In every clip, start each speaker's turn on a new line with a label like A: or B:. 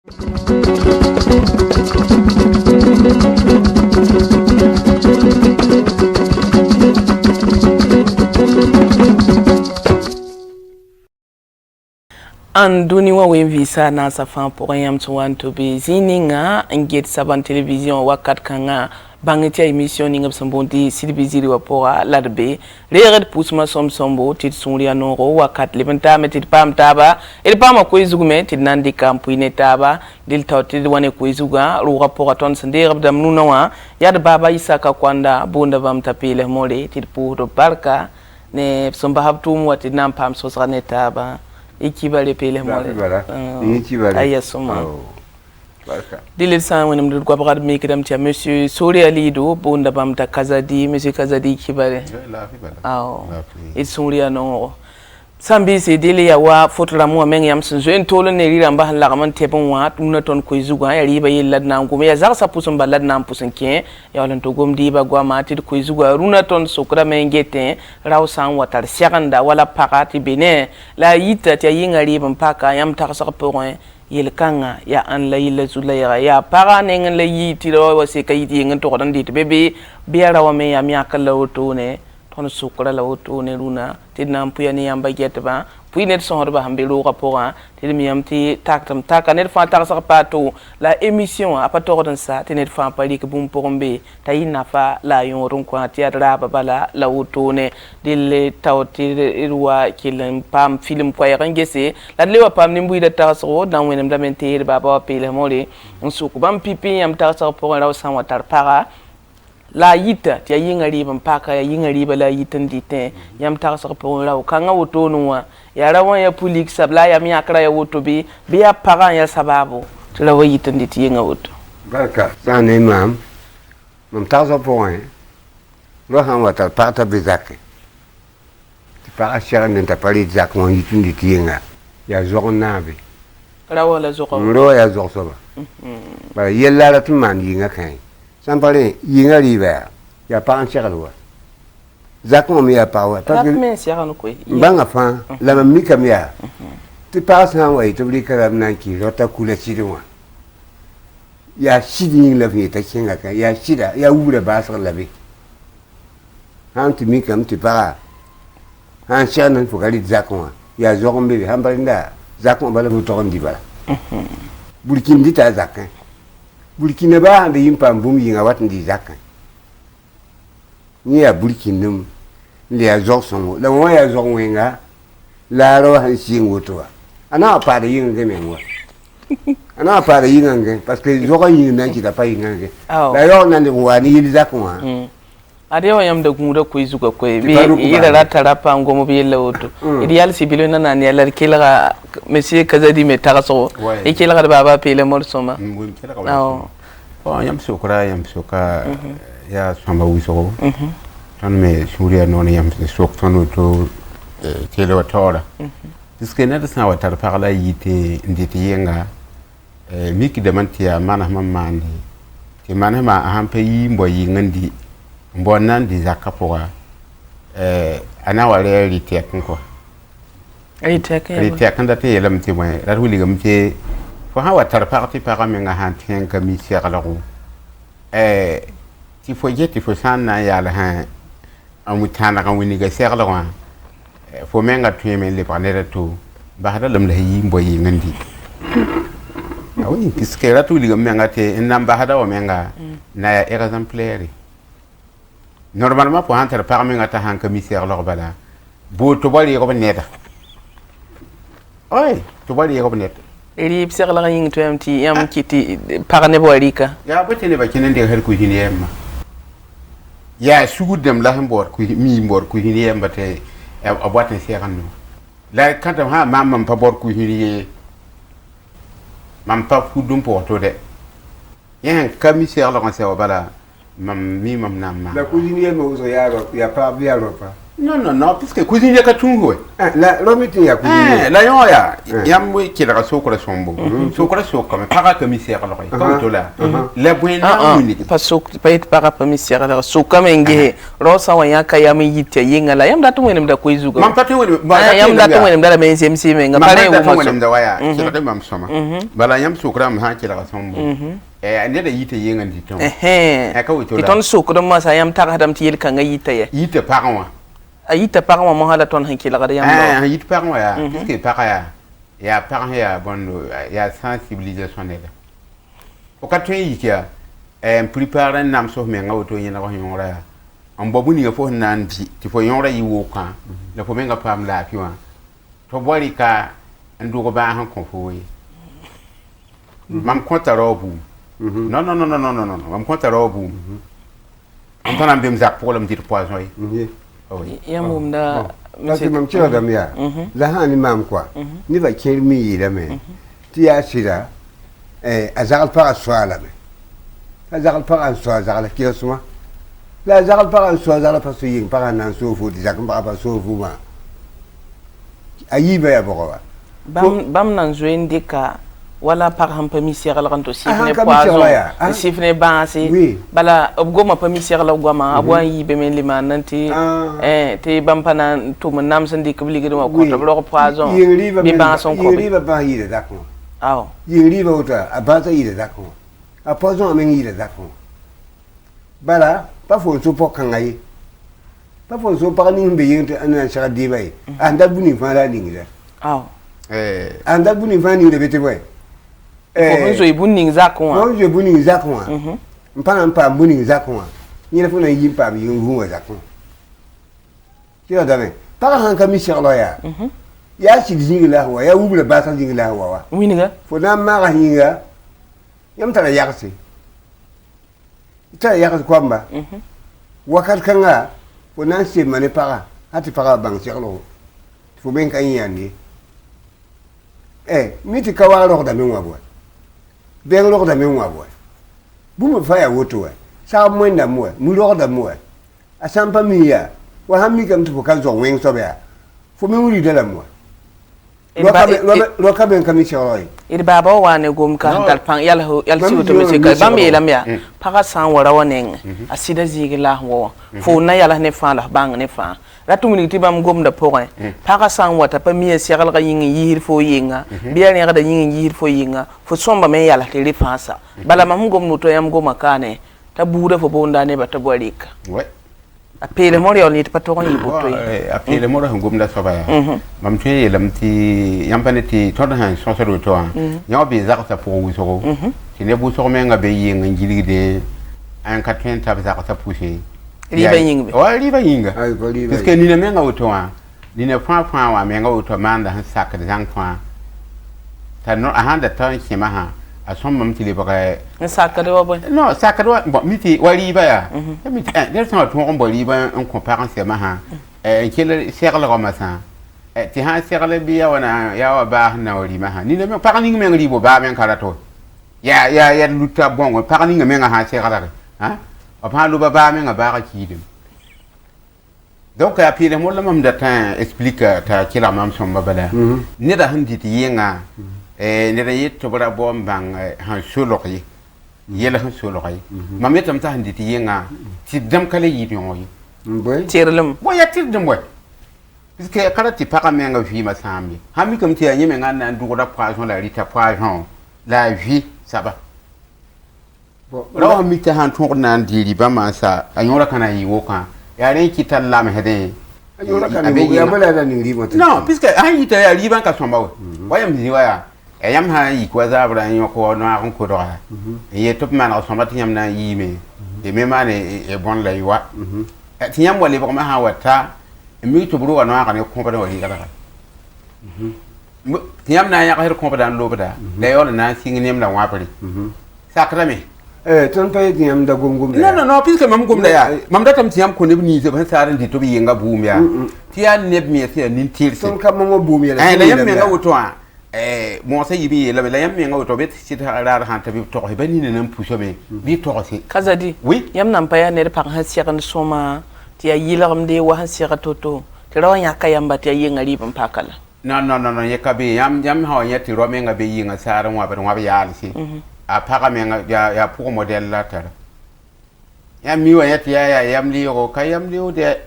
A: Anduni wa visa na safan pour yam to want to be zininga ngit saban television wakat kanga bangitia émission ninga sambondi silbiziri wa pora ladbe rered pusma sombo tit sunria noro wakat lebenta metit pam taba el pama ko izugume tit nandi kampu inetaba dil tawti wane ko izuga ru rapport ton sende rabdam nunawa yad baba isaka kwanda bonda bam tapile mole tit puro barka ne somba habtum wati nam pam sosranetaba ikibale pele mole
B: ikibale
A: ayasoma dile sa wonam dul ko bagad mi kidam tia monsieur Sori Alido bonda bam ta Kazadi monsieur Kazadi kibale aw it Sori no sambi se dile ya wa fotora mo men yam sun zo en tolo ne rira mba la man tebon wa tuna ton ko izuga ya riba yella na ngum ya zar sa pusun balad na pusun ke ya lan to gom diba gwa ma tit ko izuga runa ton sokra men gete raw san watar siaganda wala pakati bene la yita ta yinga riba paka yam ta sa poin yel kanga ya an la yilla zulaya ya para ne ngen la yiti ro wase kayiti ngen to dan dit bebe biara wa me yam yakala woto ne ton sukra la woto ne runa tidnam puyani yamba getba puinet sonhorba hambe lo rapport tidmi yamti taktam takanet fa tak sa pato la émission apatordan sa tenet fa pali ke bum porombe tayina fa la yon ron ko tiadra babala la woto ne dille tawti irwa kilen pam film ko yarangese la lewa pam nimbu ida taso dan wenem damente baba pele mole nsuku bam pipi yam taso pour la san watar para la yita ti yinga riba mpaka ya yinga riba la yitan dite yam ta sa ko raw kanga woto nuwa ya rawan ya pulik sabla ya mi akra ya woto bi ya pagan ya sababu ti rawa yitan dite yinga woto
B: barka sane mam ta sa point lo han wata pata bizake ti pa ashara nta pali zak mo yitin dite yinga ya zornabe
A: rawa la zoko
B: ro ya zorsoba ba yella la tman yinga kan Sampale yinga riba ya pa anchakalwa zakon mi ya pawa
A: parce que men siara no ko
B: banga fa la mi kamia ti passe na wa to bli karam nan ki rota kula chidwa ya shidi la fi ta kinga ka ya shida ya wura ba sa la bi han ti mi kam ti pa han chanan fo gali zakon ya zogon be han barinda zakon bala mu to ndi bala bulkin di ta zakan Burkina ba hande yimpa bum yinga wat ndi zakkan ni ya burkinum le ya zokson la mo ya zokwenga la ro han singoto ana pa de yinga menwa ana pa de yinga nge parce que zokon yinga nan ki da pa yinga nge la yo nan de wani yili zakwa
A: ade wa yam da gumuda ko izuga ko bi ida ratara pa ngomo bi yella woto ideal sibilo nana ne la kila monsieur Kazadi me taraso e kila ga baba pele mol soma
C: yam sokra ya samba wiso tan me shuria non yam sok tanu to kele watora diske na da sa watar pa la yite ndite yenga miki da mantiya mana mamani ti mana ma hampe yi mbo yingandi mbo nan di zakapoa ana wale rite ko rite kan da te yelam ti mo ra wuli gam te fo ha watar parti para me nga han ten ka mi serla ro ti fo jeti fo sanna ya la ha amutana kan wini ga serla ro fo me nga tuye me le panera to ba hada lam la yi mbo yingandi awi kiskera tu liga me nga te namba hada o me nga na ya exemplaire normalement pour entrer parmi ngata han commissaire lor bala bo to bali ko neta oi to bali ko neta
A: eri psir la ying to mti yam kiti parne borika
C: ya botene ba kinen de her ku hini yemma ya sugudem la mbor ku mi mbor ku hini yemba te abwate sekanno la kanta ha mamam pa bor ku hini mam pa fu dum porto de yen commissaire la ko se bala mam mi mam namma
B: la cuisinier mo uso ya pa
C: Non, puisque cuisine ya katungo.
B: La romiti ya cuisine.
C: La yon ya, yam we ki la sokora sombo. Sokora sokora, para commissaire la ko to la. La buena unique.
A: Pas sok pa it para commissaire la soka menge. Rosa wa ya kayam yite yenga la yam datu wenem da ko izugo.
C: Mam patu wenem
A: ba yam datu wenem da men semsi menga pare wo
C: ma wenem da waya. Ki da mam soma. Bala yam sokora ma ha ki la sombo. Ande da yite yenga diton. Ka wo to la.
A: Iton sokora ma sa yam tar hadam ti yel kanga yite ye.
C: Yite paranwa.
A: Ayita par mo hala ton hanki la gada yamba
C: yit par mo ya puisque par ya par ya bon ya sensibilisation ne la o ka to yi ya prepare nam so me nga auto yin la ko yora ya on bobu ni fo nan ti fo yora yi wo kan la fo me nga pam la fi wa to bori ka ndu ko ba han ko fo yi mam ko ta robu non mam ko ta robu on tan am bim zak problème dir poison yi
A: ya mum da
B: monsieur mam tira da miya la hani mam quoi ni va kelmi yi da me ti ya sira azal para swala me azal para swala azal ki suma la azal para swala azal pa suyin para nan so fu di zakam ba so fu ma ayi ba ya boka
A: bam nan zo indika wala par ham commissaire la ranto sifne poison sifne bansi bala obgoma commissaire la goma abwan yibe men liman nanti te bampana to mon nam sandi kubli giduma ko to blo poison bi banson ko
B: bi ba yide dakon
A: aw
B: yiri ba uta abanza yide dakon a poison men yide dakon bala pa fo so po kangai pa fo so pa ni mbe yinte anan shaka di bay anda buni fa la ni ngida
A: aw
B: anda buni fa ni de bete boy
A: Bonzo ibuni zakwa.
B: Bonzo ibuni zakwa. Mpana mpa ibuni zakwa. Nyina funa yimpa bi yungu zakwa. Kila dame. Para hanka mi shirlo ya. Ya shi dingila wa ya wubula basa dingila wa.
A: Winiga.
B: Fona mara hinga. Yam tara yakasi. Tara yakasi kwamba. Wakati kanga fona se mane para. Hati para bang shirlo. Fo ben kan yandi. Miti kawalo da menwa boy. Ben lo da menwa boy. Bumu fa ya woto wa. Sa mo nda mo, mu lo da mo. Asampa mi ya. Wa hammi kam to ka zo wen so ba. Fo me wuri da la mo. Lo ka ben kam choroi.
A: Iri baba wa ne gom ka dal pan yal si woto me se ka bam yelam ya. Para san wara wonen. Asida zigila wo. Fo na yala ne fa la bang ne fa. Ratumuni tibam gom da porin para san wata pa mi segal ga yin yir fo yinga biya ne ga da yin yir fo yinga fo somba me yala te rifansa bala mam gom no to yam goma kane ta buda fo bonda ne bata bolika
C: ouais
A: apele mori on it pato yi boto
C: apele mori gom da soba ya mam tuye lam ti yam paneti to da han so so do to nyaw be zakta fo wuso ti ne bu so me nga be yinga ngilide an ka tenta be zakta pousse
A: riba yingbe
C: wa riba yinga parce que ni ne menga otoa ni ne fa wa menga oto manda han sakre jang fa ta no a handa tan kima ha a som mam tile baka
A: sakre wa boy
C: no sakre wa bon miti wa riba ya miti der tan to on bo riba en comparaison ma ha kele serle roma sa ti ha serle biya wana ya wa ba na wa riba ha ni ne me pa ni menga ribo ba men karato ya luta bon pa ni menga ha serle ha apa lu baba me nga ba kidim donc a pile mo lamam da ta explique ta kila mam som babala ne da handi ti yenga ne da yetto bara bom bang han soloqi yela han soloqi mam yetam ta handi ti yenga ti dam kala yidi ngoyi
B: boy
A: tirlum
C: boy ya tirdum boy puisque kala ti para me nga vi ma sambi hami comme ti anyeme nga na ndu da poison la rita poison la vie ça va rawa mita han to na ndiri ba ma sa anyora kana yi woka ya re ki talla me hede
B: anyora kana ya bala da ni riba
C: no puisque an yi ta ya riba ka somba wa yam zi wa ya yam ha yi kwa za bra nyo ko no akon ko do ha ye top man ka somba tiam na yi me de me mane e bon la yiwa tiam wale ba ma ha wata mi to buru wa no aka ne ko ba do yi kala tiam na ya ka her ko ba dan lo ba da le yo na singin yam la wa pare sakra me
B: ton pa yam da gum
C: non puisque mam gum da ya mam da tam tiam ko ne ni ze ban saran di to bi yenga buum ya ti ya ne mi se nin tir
B: ton ka mo buum ya
C: la yam me nga woto mo sa yibi la yam me nga woto bet ci ta rar han ta bi to ba ni ne nan puso be bi to se
A: kazadi
C: oui
A: yam nan pa ya ne pa ha siya kan soma ti ya yilam de wa han sira toto ti rawan ya kayamba ti ya ngari ban pakala
C: no ye ka be yam ha ya ti ro menga be yinga sara wa ba ya alsi a paga menga ya pour model la tara ya mi wa ya ti ya yam li ro ka yam li de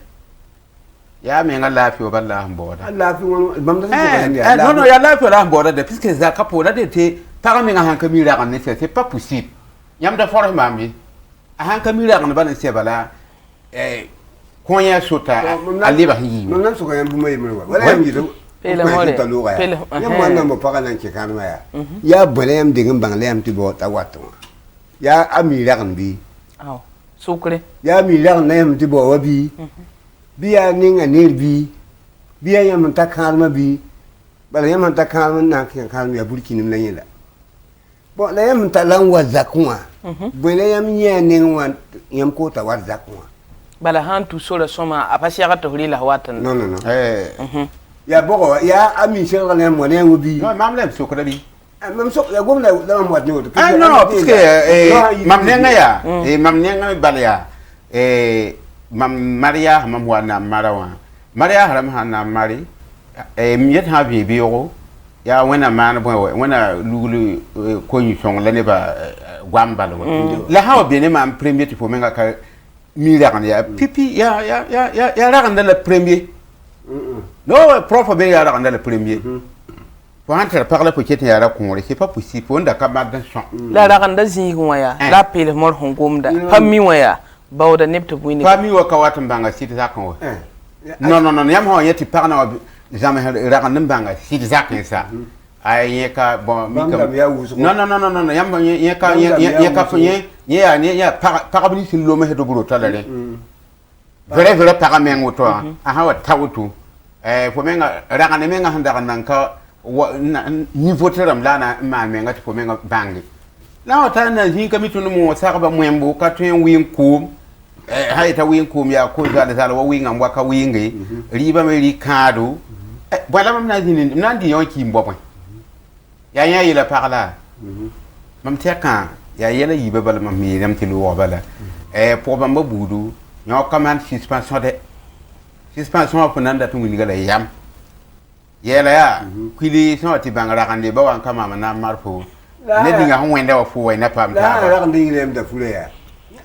C: ya menga lafiyo balla mboda
B: lafiyo bam da
C: non ya lafiyo la mboda de puisque za ka pour la de te paga menga han ka mi la ne c'est pas possible yam da for mami a han ka mi la ne ba ne se bala konya sota aliba hi
B: non nan so ko yam bu may wala yam yido
A: pele more
B: pele yam man nan bo paga nan ke kan ma ya bole yam dingin bang le yam ti bo ta wato ya ami la kan bi
A: aw sukre
B: ya mi la na yam ti bo wa bi biya ninga nir bi biya yam ta kan ma bi bala yam ta kan na kan ya burkini na yela bo la yam ta lan wa zakwa bole yam nya ning wan yam ko ta wa zakwa
A: bala han tu sora soma apasi aga to hurila watan
B: non ya bogo ya ami sera ne mo ne ngubi
C: non mam le so ko bi
B: mam so ya gomna da mo wat ni woto
C: non parce que mam ne ngaya mam ne ngay balya mam maria mam wana marawa maria haram hana mari miyet ha bi biyo ya wena man bo wena lugulu ko ni song la ne ba gwambal la ha bi ne mam premier tipo menga ka mirakan ya pipi ya rakan dans le premier non prof be ya rakan dans le premier pour entrer par la petite ya rakan c'est pas possible on da kamar dan son
A: la rakan da zi waya la pele mor hongomda pammi waya bawda nepto buini
C: pammi wa kawatan banga site zakan wa non yam ho yeti parna jamais rakan banga site zakan sa ay ka bon mi non yam ye ka fonye ya parabli sur l'homme et de boulot talale vrai paramen woto a ha wa tawtu fo menga ragane menga handa nan ka niveau teram lana ma menga fo menga bangi la wata na zi ka mitunu mo sarba mwembo ka tuen win kum hay ta win kum ya ko zala wa win amwa ka wingi riba me ri kado wala mam na zini nan di yon ki mbopon ya yila parla mam teka ya yela yibe bala mam mi dam ti lo bala pour bamba budu nyo commande suspension pour nanda tu ngi gala yam yela ya kwili so ti bangara kan de ba wan kama na marfo ne dinga hon wenda wa fu wa na pam ta
B: la kan dingi lem da fule ya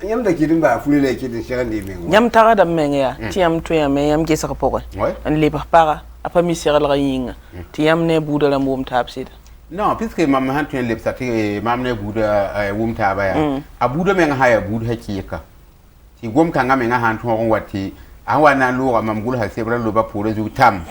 B: yam da kidin ba fule le kidin shiran de men
A: yam taga da men ya ti yam to ya me yam ke saka poko an le para apa mi siral ga yinga ti yam ne budu la mum tapsida
C: non puisque mam han tuen lep sati mam ne buda wumta ba ya abuda men ha ya buda hakika ti gom kan men han ton wati awana lo mam gul ha sebra lo ba pore zu tam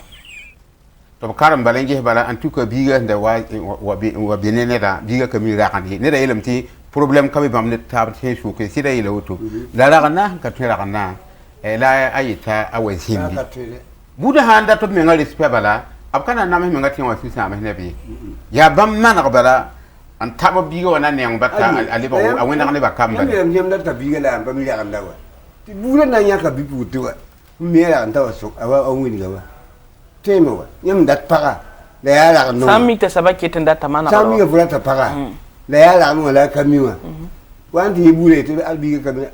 C: to karam balenje bala en tout cas biga nda wa benene da biga kami rakani ne da yelamti problème kabe bam ne tab te shu ke sida yela woto la rakana ka tera kana la ayita awazindi buda han da to men respect bala abkana na me ngati wa sisa me nabi ya bam man bala an tabo biga wana ne ngata aliba awena ne ba kamba
B: ne yam da biga la bam ya kan dawa ti buda na nya ka bibu tuwa me ya kan dawa so awa awini ga ba tema wa yam da para la ya la no
A: sami ta sabake tanda tamana ba
B: sami ga fura ta para la ya la no la kamiwa wanti bure to albiga kamina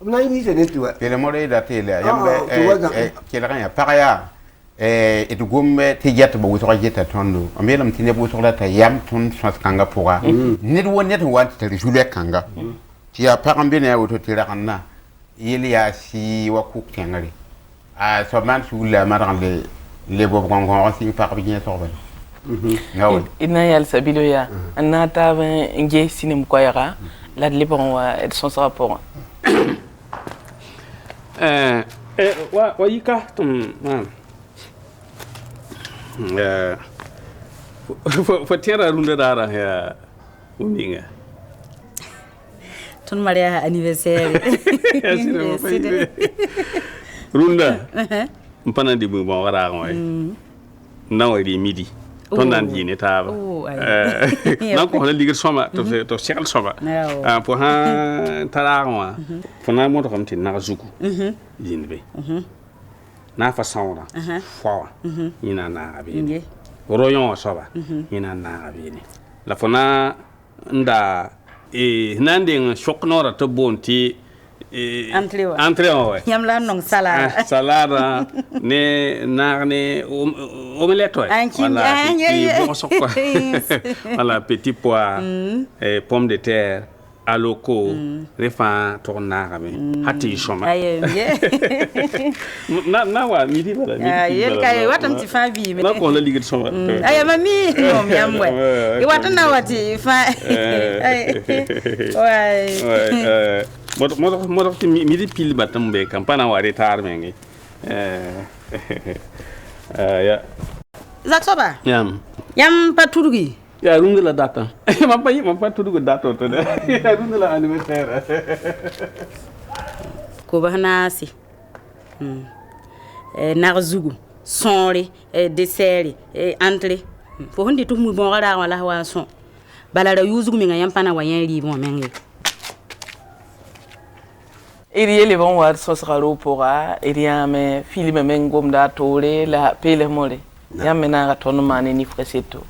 B: na yi se ne tuwa
C: pele more da tele yambe ke la kan ya para ya et gomme te jet bo so jeta tondo amelam tine bo so la ta yam ton sos kanga pora net won net want te jule kanga ti ya parambe ne woto tira kanna yeli ya si wa ku kengari a so man su la maran le bo gongon si par bien so ben ngaw
A: ina yal sabilo ya anata nge sinem ko yara la le bon wa et son rapport
D: wa yika tum man fo tera runda dara ya uninga
E: ton maria anniversaire
D: runda mpana di bu bon wara ngoy nawari midi ton nan dine taba nan ko la ligir soma to sekal soma pour ha tara ngwa fo na mo to kam tin na zuku yinbe na fa sauna fwa ina na abi royon soba ina na abi ni la fona nda nande shoknora to bonti entrée ouais
E: yam la non salade
D: salade ne narne omelette voilà bon quoi voilà petit pois et pommes de terre aloko refa tourna mais hati choma na wa midi bala
E: midi kay watam ti fa bi
D: na ko la ligue choma
E: ay mami mom yam we e watana wati fa ouais
D: mo ti midi pile batam be campana wa retard mengi ya
E: zaksoba yam paturgi
D: ya runde la data mampa tudu data to ya runde la anniversaire
E: ko bahnasi narzugu sonri dessert entrée fo hondi to mu bon gara wala wa son balara yuzugu mi ngam pana wa yen ri bon mengi
A: iri ele bon war so saro pora iri ame film mengom da tore la pele more yamena ga tono mane ni freseto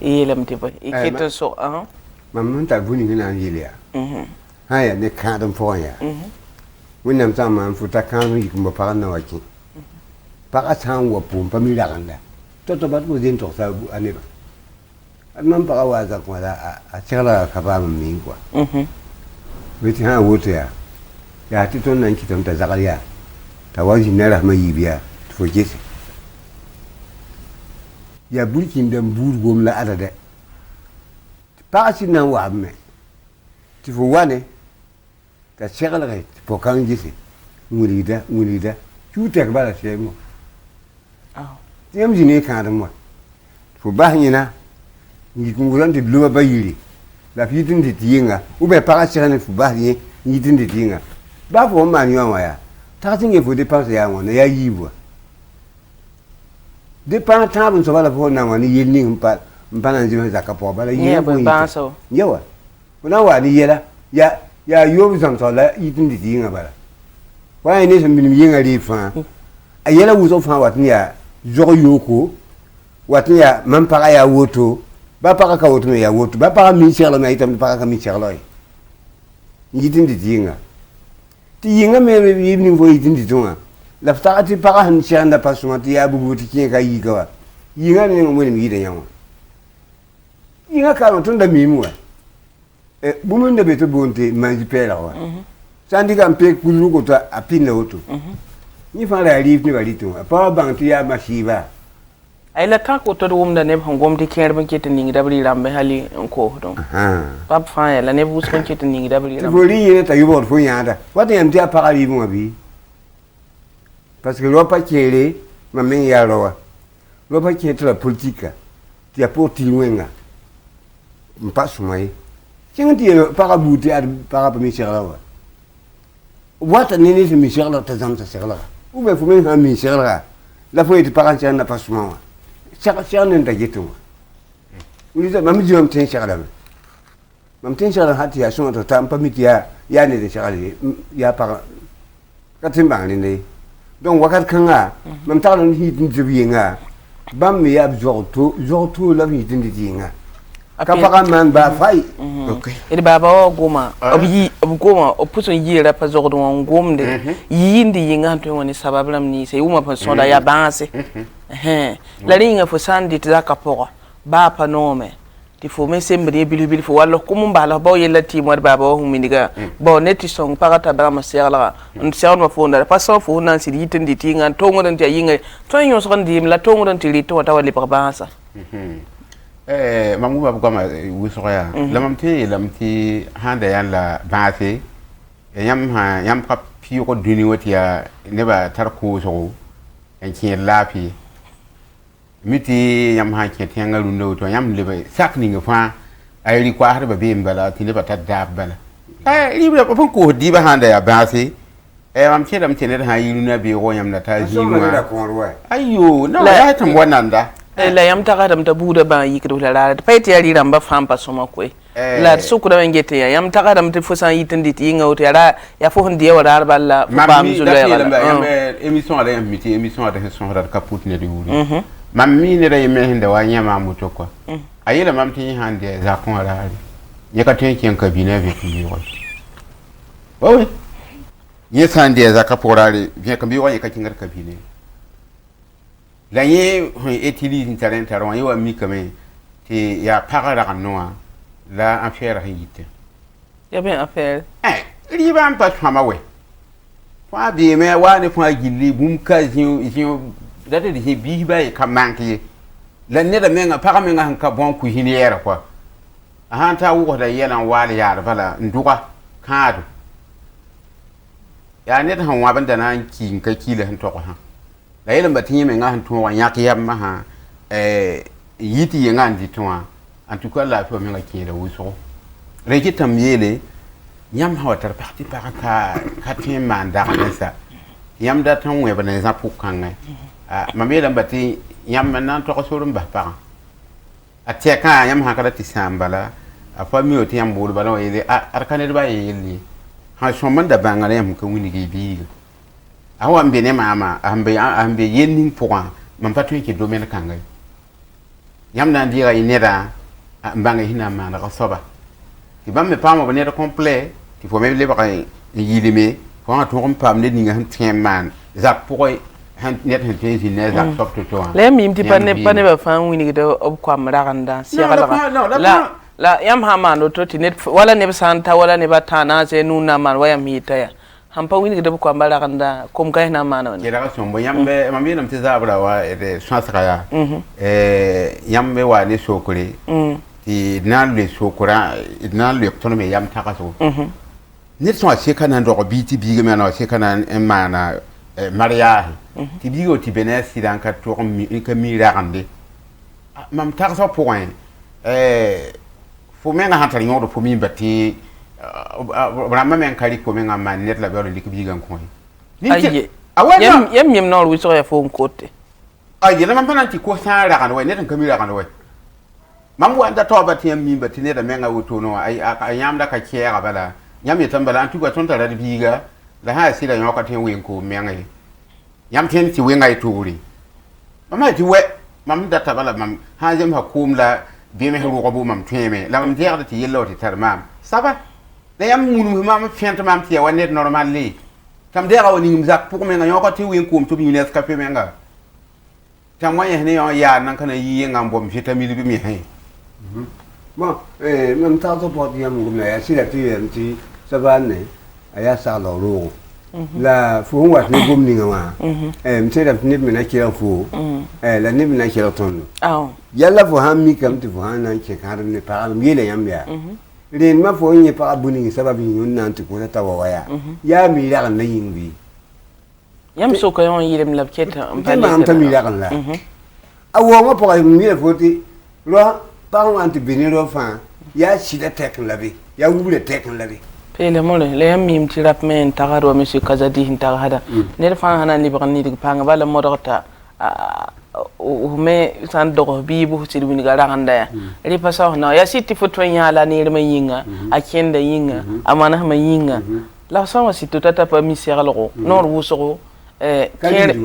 A: ele mte ba ikete so
B: mamman ta buni ngina yilia haya ne kadam foya wonnam sama futa kan yi kuma pa na waki pa san wa pum pa mi la ganda to bat ko din to sa bu aneba man pa wa za ko da a chala ka ba mi kwa witi ha wote ya ti ton nan ki ton ta zakariya ta waji na rahma yibiya fo jesi ya burkin dan burgom la adada pa si nan wa me ti fo wane ta chala ga fo kan jesi mulida tu tek bala shemo yam jine kan da mo fo ba nyina ni kunguran de luma bayiri la fitin de tinga u be pa si ran fo ba ni tin de tinga ba fo ma ni wa ya ta tin ge fo dépense ya wona ya yibo dépense ta bun so bala fo na wani yelni mpa na jima zakka po bala
A: yibo ba so
B: yawa kuna wa ni yela ya yobu sam so la yitin de tinga bala wa ni so min yinga ri fa ayela wuzo fa watni ya zo yoko watni ya man pa ya woto ba pa ka woto ya woto ba pa mi chelo na itam pa ka mi chelo yitin de tinga ti yinga me evening vo yitin de tunga la fta ti pa han chanda pa suma ti ya bubu ti kin ka yi ga yinga ne mo ni de yawa yinga ka no tunda mi mu bu mun de beto bonte manji pela wa sandi kan pe kulu ko ta apina woto ni fa la rive ni balito pa bang ti ya mashiba
A: ay la ta ko to dum da ne hangom ti ker ban ketin ni dabri rambe hali ko don pap fa ya la ne bus kon ketin ni dabri rambe
B: voli ne ta yubo fo yanda wata yam ti apara bi mo bi parce que lo pa kere ma men ya lo pa kere la politique ti a pour ti wenga mpa sumai kinti para buti ar para pa mi serla wata ne ne mi serla ta zam ta serla ou be fo men ha mi serla la fo ti para chana pa suma chaka ne ta gitu uliza mami jom ten serla mam ten serla hati ya suma to tampa mi ya ne de serla ya para katimba ne donc wakat kanga mam ta non hit ni jibinga bam mi ya zorto la mi tin dinga ka para man ba fai
A: okay ede baba o goma obi goma o puso yira pa zordo ngomde yindi yinga to woni sabablam ni se uma pa sonda ya banse la ringa fo sandi tzaka pora ba pa nome ti fo me sembre bilu fo wallo kum mbala ba yella ti mo baba o humindiga bo neti song parata ba ma serla on serno ma fo ndara pa so fo nan si yitindi tinga to ngodan ti yinga to nyo so ndi la to ngodan ti to ta wali pa bansa
C: mamu babu kama wusoya lamti handa yan la baate yam pa pi ko duni wati ya neba tarko so en kin lafi miti yam ha ke tenga lundo to yam lebe sakni ngafa ay ri kwa harba be mbala ti leba tadda bala libra ko ko di ba handa ya baate mam ce da mutene da hayi na be go yam na ta jiwa ayo na ya tan wannan da
A: la yam ta kadam ta buda ba yi kido la paiti ya riran ba fampa soma kwe la su da ngete ya yam ta kadam ta fusan yitin dit yi ngauta ya fo hundi ya wala balla ba mi zulu ya
C: wala émission ala miti émission ada son da kaput ne di wuri mammi ne da yeme hinda wa nyama muto kwa ayela mamti hande za kon ala ya ka ten ken kabine ve ki wa oui ye san dia za ka porale bien ka bi wa ye ka kingar ka bine la ye etili in talent ron ye wa mi kame ti ya parara kan noa la affaire hite
A: ya ben affaire
C: ri ba am pas fama we fa bi me wa ne fa gilli bum ka zin da de bi ba ye ka manki la ne da menga para menga han ka bon ku hiniera kwa han ta wo da yelan wali ya bala nduka kadu ya ne han wa banda nan ki ka kila han to ha la yelan batin me nga han to wa yak yam ma ha yiti ye nga ndi to en tout cas la fo menga ki da wuso reki tam yele yam ha watar parti par ka tin manda nesa yam da tan we bana za pu kan ma me dan batin yam nan to ko sorum ba pa atia kan yam ha kala tisambala a fami o tiam bulu bala ile arkane ba yeli ha shomman da bangale yam ko wini gi bi awa mbene mama ambe yenning point man patu ki domaine kangay yam nan dira inera mbanga hina ma na soba ti bamme pama bonere complet ti fo me le ba yilime ko ha to pam ne ninga han tiemman zak pokoy han net han tezi ne zak sop to
A: le mi mti pane ba fan wini de ob kwa mraganda siya la yam hamano to ti net wala ne santa wala ne batana ze nuna man waya mitaya hampa wini de kwa mraganda kom kay na mana
C: ke daga sombo yambe mambe nam ti zabra wa de sansaka yambe wa ne sokore ti nan le sokora nan le tono me yam takaso net so ase kana ndo biti biga me na ase kana mana maria ti bigo ti benesi dan ka to mi ka mi ragande mam takaso point fo menga hantar nyodo fo mi bati brama men kali ko menga man net la bero lik bigan ko
A: ni yem no wi so ya fo ngote
C: aye na man pananti ko sa ragan we net kan mi ragan we mam wanda to bati yam mi bati net menga woto no ay yam da ka kiya bala yam yetan bala antu ko ton tara biga la ha sila nyoka ten wen ko menga yam ten ti wenga ituri mama ti we mam da tabala mam ha jam hakum la bi me ru ko mam tweme la mam diar ti yello ti tarmam saba da yam munu mam fient mam ti wa net normal li tam dera woni ngum zak pour me nga yoko ti wen ko to bi nes ka pe menga tam wa ye ne ya nan kana yi ngam bom vitamine bi mi hay
B: bon mam ta to pot yam ngum ya sila ti yam ti sabane aya sa lo ro la fu wa ni gum ni ngama mse da ni me na kira fu la ni me na kira ton yalla fo ham mi kam ti fo hanan ke kar ne pa mi le yam ya ren ma fo ni pa buni sababi yun nan ti ko ta wa ya mi la kan yin bi
A: yam so ko yon yirem lab keta
B: am ta mi la kan la awo ma po mi le fo ti lo pa wan ti bini ro fa ya shi da tek labi ya wule tek labi
A: pele mole le yam mi mti rap men tagaro monsieur Kazadi hinta hada ne fa hanan li bagni dig pa ngabala modota me san dogo bi bu ci wini gara handa ya ri pa saw na ya siti fu twen ya la ni ma yinga a kenda yinga amana ma yinga la sawa situ tata pa mi seralo nor wuso kere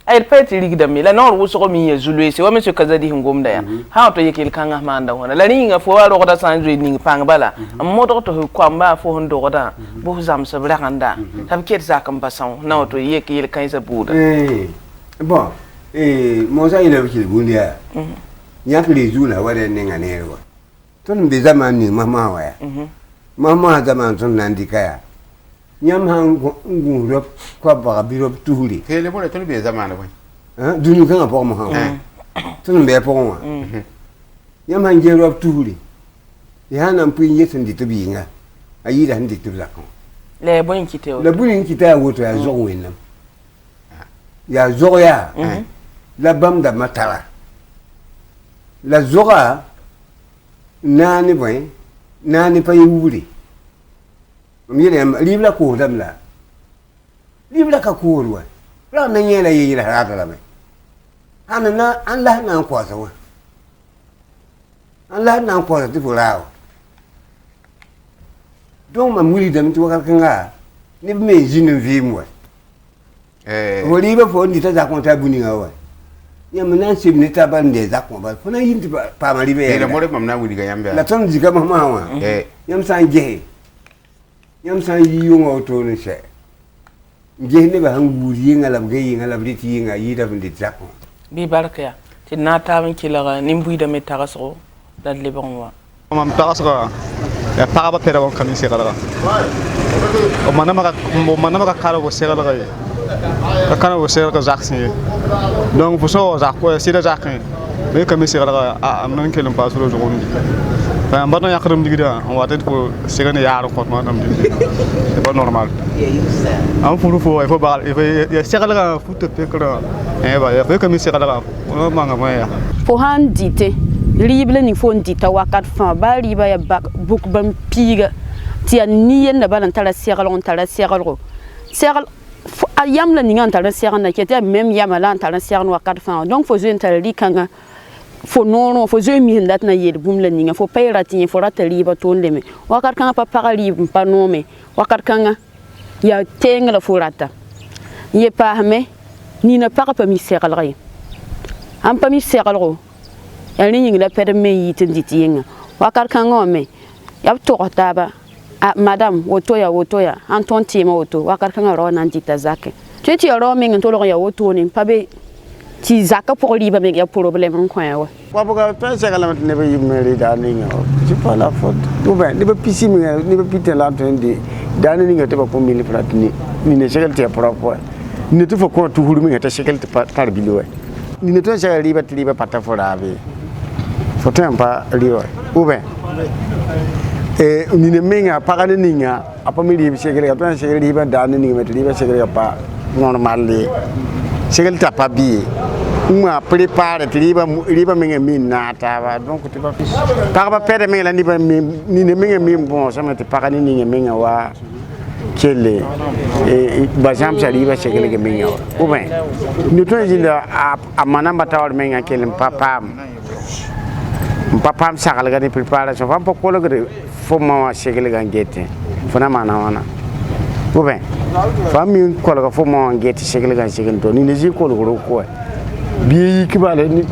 A: ay peti ligda mi la nor wuso mi yezulu se wa monsieur Kazadi hingomda ya ha to yeke kanga manda hona la ninga fo wa roda sanjri ninga pang bala modo to ko mba fo hondo roda bu zam sabra handa tab ket zakam basaw na to yeke kan sa buda
B: bon mon ça il a vu le dia yak les jours là wala ne ngane wa ton be zaman ni mama wa ya mama zaman ton nandika ya nyam han nguro ko ba biro tuhuri
C: kele mo ton be zaman wa
B: dunu kan po mo han ton be po wa nyam han je ro tuhuri ya nan pu yetin di to bi nga ayi da ndi to zakon
A: le bon kite
B: le bon kite woto ya zo wenam ya zo ya la bam da matara la zora nani boy nani pa yuri mire libla ko damla libla ka ko ruwa la na yela yela hada la me anana Allah na ko sawa Allah na ko ti fulao donc ma muri da mtu wakanga ni me jinu vi mo woli ba fo ndi ta za ko ta buni ngawa yam nan sim ni ta ban de za ko ba fo na yinti pa ma libe
C: la mo re mam na wuri ga yambe
B: la ton jiga mama wa yam san je yam san yi yungo to ne se ngene ba hangu yinga la bge yinga la briti yinga yida bindi zakko
A: bi barka ti nata ban kila ni mbui da meta gaso da lebon wa
F: mam tagasga ya pagaba pera won kami segala o manama ka kala wo segala ga kana wo segala zaksin donc pour ça zakko sida zakin mais kami segala am nan kelum pas lo jogondi fa mbarna yakram digida on watet ko segane yaaro ko ma nam di c'est pas normal am pour fo il faut ba ya segala ga foot pekra ba ya fe kami segala ga on manga moya
E: fo han dite libre ni fo dita wakat fa ba riba ya buk ban piga ti aniyen da balan tala segala on tala segala segala ayam la ningan tala segala na kete même yamala tala segala wakat fa donc fo je tala likanga fo nono fo je mi ndat na yel bum la ninga fo payra ti fo rata liba to ndeme wakat kanga pa parali pa nome wakat kanga ya tenga fo rata ye pa me ni na pa mi segala am pa mi segala el ni ngi la pere me yitin ditienga wakat kanga me ya to taba madame woto ya anton tima woto wakat kanga ro nan dita zake ti ro me ngi to lo ya woto ni pabe ti zaka pour liba me ya problème ko ya
G: wa boga to segala ne be yimeri dani nga ci pas la faute ou ben ne be pisi mi ne be pite la to ndi dani nga te ba ko mili fratini ni ne segel te propre ni te fo ko tu huru mi te segel te par bilo ni ne to segel liba pata fora be faut pas liba ou ben ni ne menga pagane ninga apa mi liba segel ya to segel liba dani ni me liba segel ya pa normal li segel ta pa bi ma prépare riba menga min nata ba donc tu pas ba pere menga ni ba ni ne menga min bon ça me te pagane ni menga wa kele ba jam sa riba segel ge menga ou ben ni to jinda a manamba tawar menga kele papam sakal ga ni préparation fam po ko le fo ma segel ga ngete fona mana wana ou ben fam mi ko ga fo ma ngete segel ga segel to ni ne ji ko ko bi kibale ni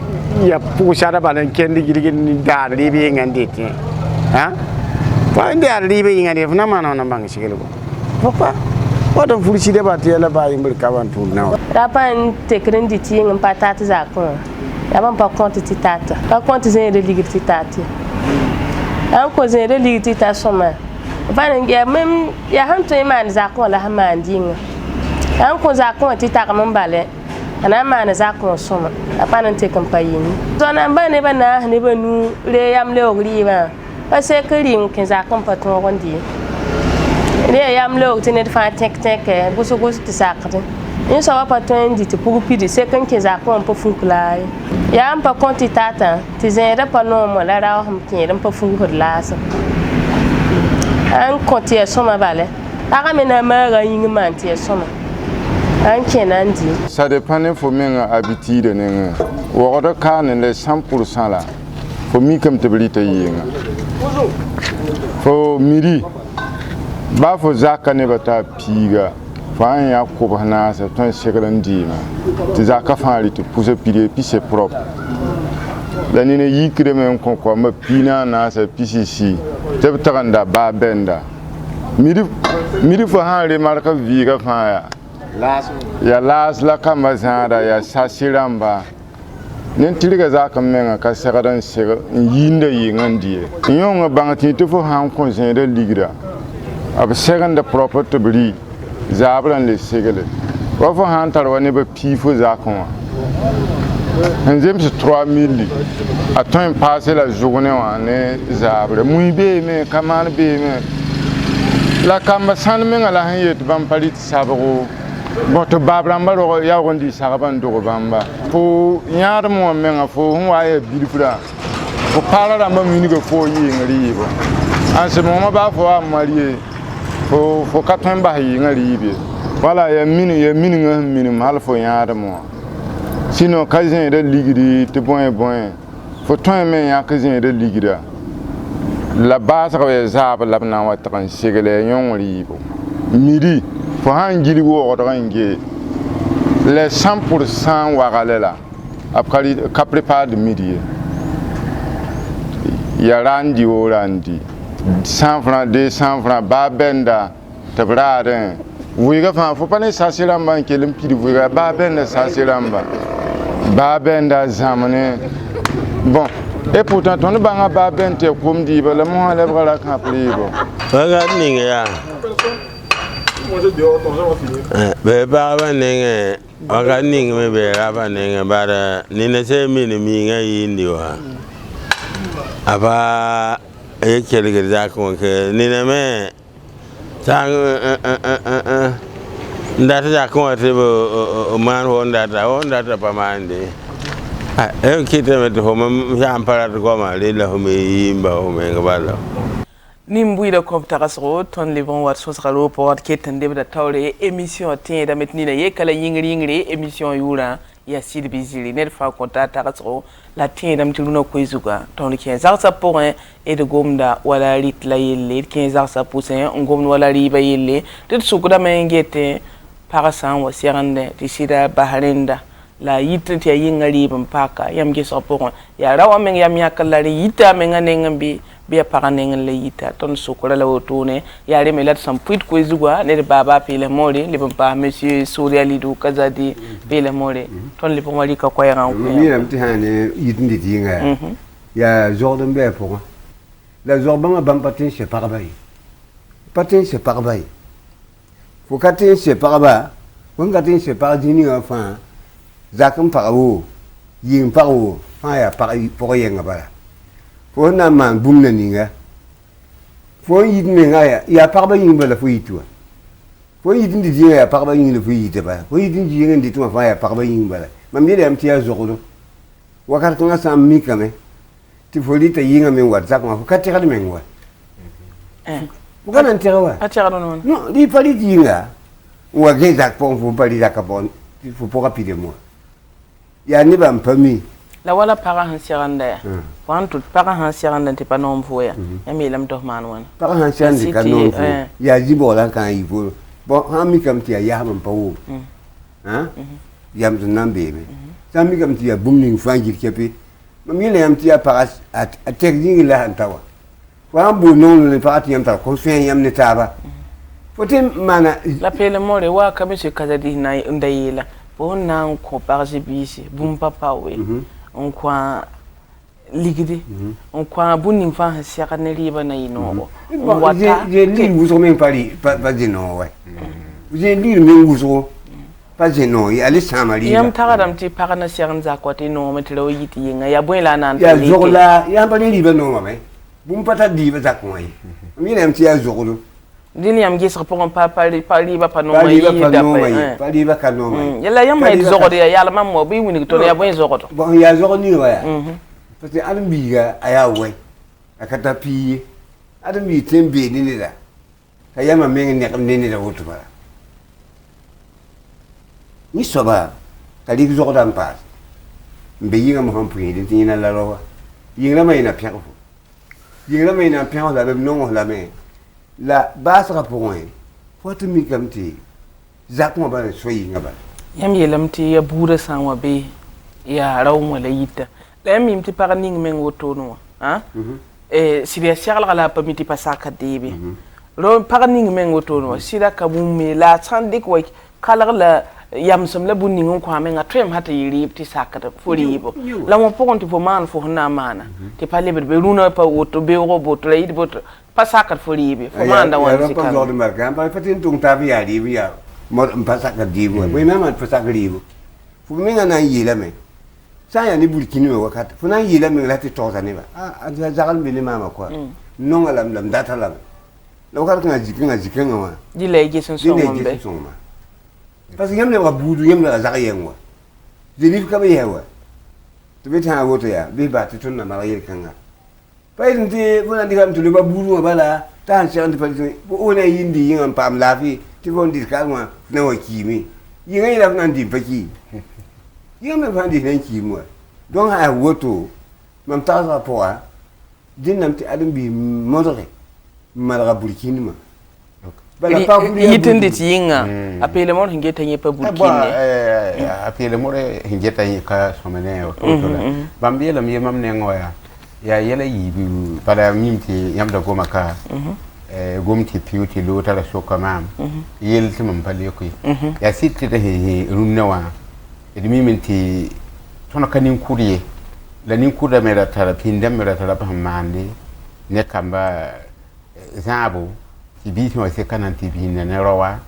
G: ya pu shara balen kendi girigi ni dar ribi nganditi ha fa ndar ribi ngandi fona mana na bang segel ko papa wadan fursi de ba te la ba yimir kawantu na
H: rapan te krenditi ngam patata zakon ya ban pa compte titata pa compte zen de ligir titati an ko zen de ligir titata soma van ya mem ya han to iman zakon la haman dinga an ko zakon titata man bale ana man zakon soma apan te kampayini zona bane bana ne banu le yam le ogri ba parce que ring ken zakon pa to gondi le yam le ogti ne fa tek busu ti sakate in so pa to ndi te pour pidi c'est quand que zakon pa funkla ya am pa konti tata ti zera pa no mo la ra ham ki ram pa fungur la sa an konti e soma bale aga mena ma ga yin man ti e soma an kenan di
I: ça dépend fo menga habitude ne wo do kan le 100% la fo mi kam te brita yinga fo miri ba fo zakane bata piga fan ya ko bana sa ton segran dima ti zaka fari ti pousse pire puis c'est propre la ni ne yikre men ko ma pina na sa pisisi te taganda ba benda miri fo hanre marka viga fa ya las la kamazara ya sasiramba nen tiliga zaka men ka segran seg yinde yingandi yonga bangati to fo han ko zende ligra ab seganda propre to bri zabran le segele wa fo han tarwane ba pifo zakon en james 3000 a temps passé la journée on est zabre muy be me kamal be me la kamba san me ngala han yet bam palit sabro boto babramba ro ya gondi sagaban do bamba fo nyar mo me nga fo wa ya bilfura fo para ramba mini go fo yi ngari bo an se mo ba fo amarié fo katwen ba yi ngari bi wala ya mini mal fo nyar mo sinon kazin de ligri te bon fo ton men ya kazin de ligra la base re zab la na wa tan sigele yongri bo midi fo han gili wo range les 100% wa galela après ka prépare de midi ya randi o randi 100 francs 200 francs ba benda tabrade wiga fa fo pane sasiramba kelim pidi wiga ba benda sasiramba ba benda zamane bon et pourtant ton banga ba bente comme dit le mo le bra ka plibo
J: baga ninga be ba ba ninga baga ninga me be ba ninga bara nina se mi nga yindi wa aba e kelge da ko ke nina me sang ndata ja ko te bo man ho ndata pa mande e kite me to mo ya ampara ko ma le la ho me yimba ho me ngabala
A: nimbuida koptagasro ton lebon wat sosralo pot keten de tawre émission tin da metnina ye kala yingri émission yura ya sid bizili net fa konta tagasro la tin dam tiluna koizuga ton 15 heures pour et de gomda wala rit la yelle 15 heures pour c'est ngom wala riba yelle de sukuda mengete parasan wa serande tisida baharinda la yitte ya yingari paka yam ge sopon ya rawa men yam yakala yita men ngambi biya paganeng le yita ton sukura la wotone ya re melat sam puit ko izugwa ne baba pele more le ba monsieur Souria Lidou Kazadi pele more ton le pomali ka ko yan ko
B: mi ram ti hane yitndi dinga ya jordan be pour la jorban ban patin c'est parabay patin c'est parabay faut katin c'est paraba on katin c'est paradini enfin zakam parawo yin parawo fa ya parai pour yenga bala fo na man bum na ninga fo yid me nga ya parba yin bala fo yitua fo yid ndi dinga ya parba yin le fo yite ba fo yid ndi yin ndi tuma fa ya parba yin bala mam yele am tiya zogdo wakar ko nga sam mi kame ti fo lita yinga me wat zak ma fo katira de men wa bu kana ntira wa
A: atira non
B: non li pali dinga wa ge zak pon fo pali zak bon il faut pas rapidement ya ni ba mpami
A: la wala para han siranda wan tut para han siranda te pa non voya ya mi lam to man wan
B: para han siranda ka non vo ya jibo la kan yibo bon ha mi kam ti ya man pa wo hein yam to nambe me sa mi kam ti ya bumning fangir kepe mi le yam ti ya para at tekni la antawa wa bu non le para ti yam ta ko fen yam ne taba fote mana
A: la pele more wa ka monsieur Kazadi na ndayela bon na ko par jibisi bum papa we on quoi ligide on quoi bunin fa siaka ne riba na ino on wata
B: je li wuso men pari pas de non ouais je li men wuso pas de non ya le samari
A: yam tagadam ti parana siakan za ko te no metelo yiti yinga ya boyla nan
B: ya zola ya ba ne riba no ma bum pata diba za ko yi mi nem ti ya zolo
A: dini yam gisra pour on pas riba pa no
B: ma yi da pa riba ka no ma
A: yalla yam hay zogo de yalla mam mo bi woni to ya boy zogo to
B: bon ya zogo ni wa ya parce que adam biga aya we akata pi adam bi tembe ni da ta yama men ne kam ne da wotu ba ni soba tali zogo dan pas mbe yinga mo han puyi de tina la rowa yinga mai na piako yinga mai na piako da be no la me la base rapport faut mi kam ti zakuma ba so yinga ba
A: yam yelam ti ya bura sanwa be ya raw mo la yitta la mi ti par ning men woto no ha si dia siala la pa mi ti pasaka debe ro par ning men woto no si da ka mum me la sandik wa kala la yam som la bunni ngon ko amenga trem hata yiri ti sakata foribo la mo pokonti fo man fo na mana ti pale be runa pa woto be robot la yid bot pasakat foribe fo man da wan
B: sikam ya ba kan ba fatin tung ta bi ya di bi ya mo pasakat di bo we na ma pasakat di bo fo mi na yila me sa ya ni burkini me wakat fo na yila me la ti to ta ne ba a zagal bi ni mama quoi non ngalam lam data lam la wakat nga jikin wa
A: di legi son so mo be
B: parce que yam le wabudu yam le zaka yenwa delif ka be yewa to be ta woto ya be ba to tunna mara yel kanga pa ndi bona ndiga mtu le wabudu bala ta han shan pa o ne yindi yin pam lafi ti gon di ka ma na wa kimi yin ai la nan di paki yin me fa di nan kimi donc ha woto mam ta sa poa din nam ti adam bi modere mara burkini ma
A: yitindi tinga apele mo hinge tanye pa burkini
C: apele mo hinge tanye ka somene o to la bambiela mi mam ne ngoya ya yela yibi para mimti yamda goma ka gomti piuti lo tara soka mam yel timam palle ko ya sitti de he runnawa edmi minti tono kanin kuriye la nin kuda mera tara pindam mera tara pamande ne kamba zabo ti bi to se kananti bi ne rawa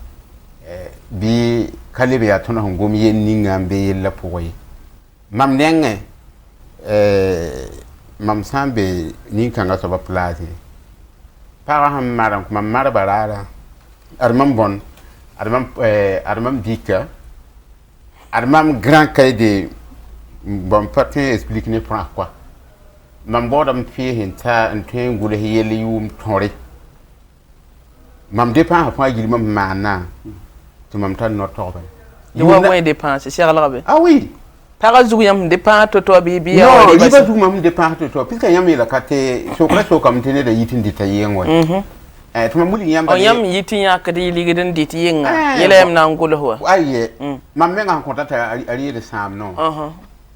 C: bi kalibe ya tono ngom yen ninga be yella poye mam nenge mam sambe nin kanga so ba place para ham maram mam mara barara armam bon armam dika armam grand cahier bon parti explique ne prend quoi mam bodam fi hinta ntwen gule yele yum tori mam dépend fa gili mam mana to mam tan no tobe
A: you wa moins dépense cher labe
C: ah oui
A: para zugu yam dépend to bibi ya
C: no liba zugu mam dépend to puisque yam la kate sokra so kam tene da yitin di tayengo to mam muli yam
A: yam yitin ya kadi ligidan di tiyenga yele yam na ngolo ho
C: aye mam menga ko tata ari de sam no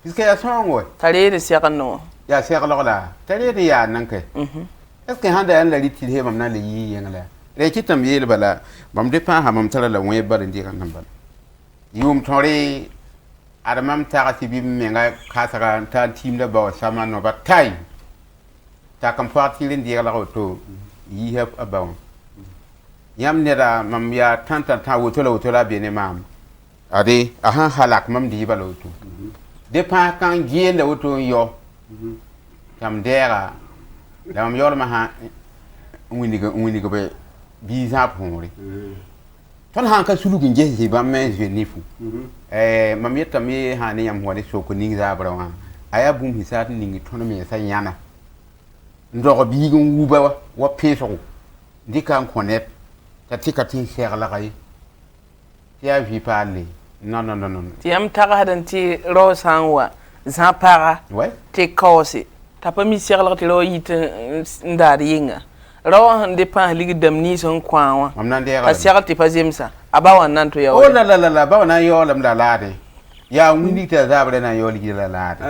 C: puisque ya songo
A: tare de sia no
C: ya sia la tare de ya nanke est ce que handa yan la liti he mam na le yi yengala re kitam yele bala mam dépend ha mam tala la won bar ndi kan nambal yum tori adamam ta ti bi menga khasara ta team da ba sama no ba tai ta kam parti len di la to yi have about yam ne da mam ya tanta ta woto la bi ne mam ade aha halak mam di ba lo to de pa kan gien da woto yo tam dera da mam yo ma ha wini go be bi za pore ton han ka sulu ginje ji ba men je nifu mam yetta mi ha ne yam woni so ko ning za brawa aya bum hisat ningi ton me sa yana ndo bi gun wuba wa peso ndika konet ta tika tin ser la gai ya vi parler non
A: ti am taga hadan ti ro sanwa za para te kosi ta pa mi ser la ti ro yit ndar yinga rawa hande pa ligi dam ni son kwawa pa ser ti pa zemsa abawa nan to ya
C: oh la bawa na yo lam da lade ya windi ta zabre na yo ligi la lade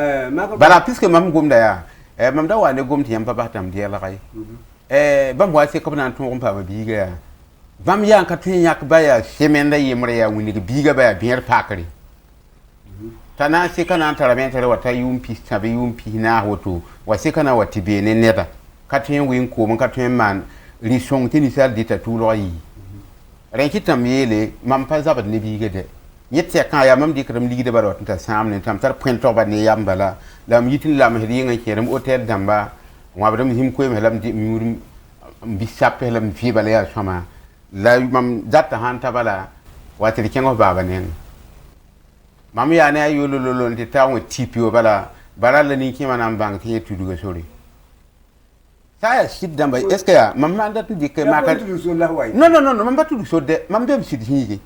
C: bala puisque mam gomda ya mam da wane gomti yam pa batam dia la kai bam wa se ko nan to pa ba biga ya bam ya ka tin yak ba ya semenda yimre ya windi biga ba ya bier pakari tana se kana taramente wata yumpi tabe yumpi na hoto wa se kana wati be ne neta katin win ko mun katin man li song tini sal dita tulo yi ren kitam yele mam pa zabat ne biga de yette kan ya mam dikram ligi de barot ta samne tam tar printo ba ne yambala lam yitin lam hedi ngai kerem hotel damba wa badam him ko me lam di murum bi sappe lam fi bala ya sama la mam datta hanta bala watri kengo baba nen mam ya ne ayolo lolo nti tawo tipio bala la ni kima nan bang ti tudu ga sori saya sid damba est-ce que ya mam mandat di ke maka non mam batu so de mam dem sid hingi